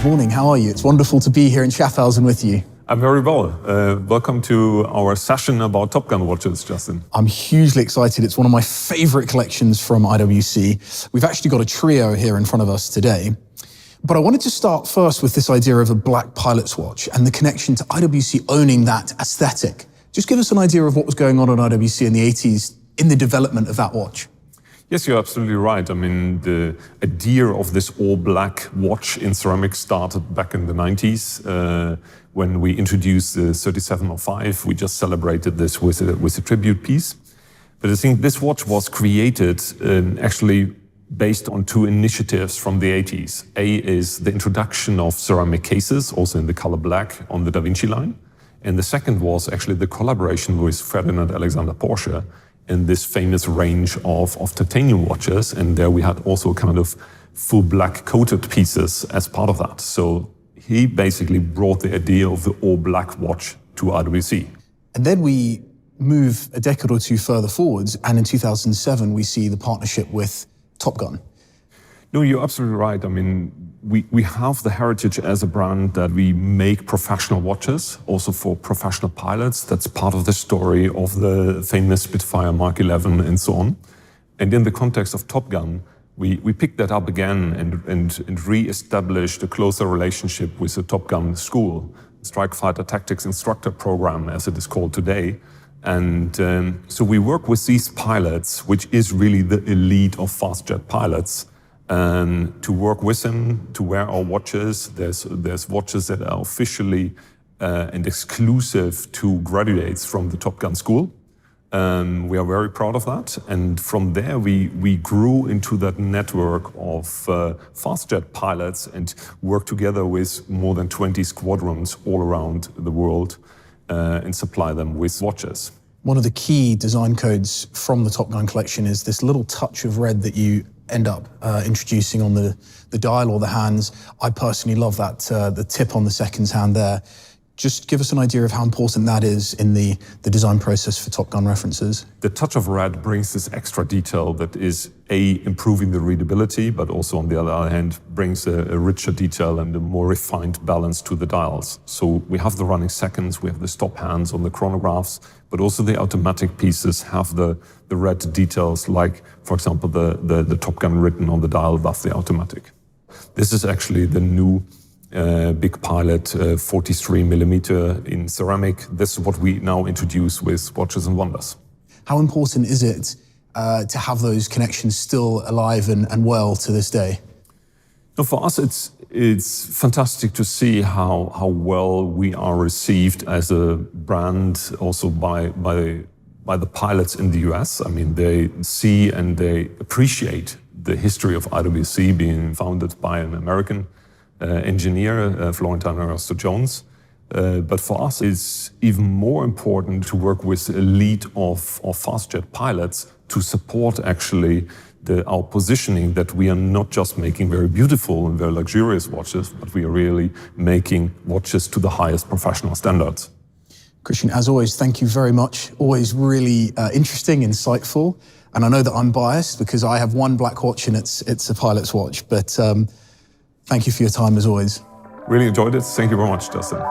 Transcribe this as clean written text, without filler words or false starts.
morning. How are you? It's wonderful to be here in Schaffhausen with you. I'm very well. Welcome to our session about Top Gun watches, Justin. I'm hugely excited. It's one of my favorite collections from IWC. We've actually got a trio here in front of us today. But I wanted to start first with this idea of a black pilot's watch and the connection to IWC owning that aesthetic. Just give us an idea of what was going on at IWC in the 80s in the development of that watch. Yes, you're absolutely right. I mean, the idea of this all-black watch in ceramic started back in the 90s when we introduced the 3705. We just celebrated this with a tribute piece. But I think this watch was created actually based on two initiatives from the 80s. A is the introduction of ceramic cases, also in the color black, on the Da Vinci line. And the second was actually the collaboration with Ferdinand Alexander Porsche in this famous range of titanium watches. And there we had also kind of full black coated pieces as part of that. So he basically brought the idea of the all black watch to IWC. And then we move a decade or two further forwards, and in 2007 we see the partnership with Top Gun. No, you're absolutely right. I mean, we have the heritage as a brand that we make professional watches, also for professional pilots. That's part of the story of the famous Spitfire Mark 11 and so on. And in the context of Top Gun, we picked that up again and re-established a closer relationship with the Top Gun school, Strike Fighter Tactics Instructor Program, as it is called today. And so we work with these pilots, which is really the elite of fast jet pilots, to work with them, to wear our watches. There's watches that are officially and exclusive to graduates from the Top Gun school. We are very proud of that. And from there, we grew into that network of fast jet pilots and worked together with more than 20 squadrons all around the world and supply them with watches. One of the key design codes from the Top Gun collection is this little touch of red that you end up introducing on the dial or the hands. I personally love that, the tip on the seconds hand there. Just give us an idea of how important that is in the design process for Top Gun references. The touch of red brings this extra detail that is improving the readability, but also on the other hand brings a richer detail and a more refined balance to the dials. So we have the running seconds, we have the stop hands on the chronographs, but also the automatic pieces have the red details, like, for example, the Top Gun written on the dial above the automatic. This is actually the new Big Pilot 43 millimeter in ceramic. This is what we now introduce with Watches and Wonders. How important is it to have those connections still alive and well to this day? No, for us, it's fantastic to see how well we are received as a brand, also by the pilots in the US. I mean, they see and they appreciate the history of IWC being founded by an American engineer, Florentine Erasto Jones. But for us, it's even more important to work with the elite of fast jet pilots to support actually our positioning that we are not just making very beautiful and very luxurious watches, but we are really making watches to the highest professional standards. Christian, as always, thank you very much. Always really interesting, insightful. And I know that I'm biased because I have one black watch and it's a pilot's watch. But thank you for your time as always. Really enjoyed it. Thank you very much, Justin.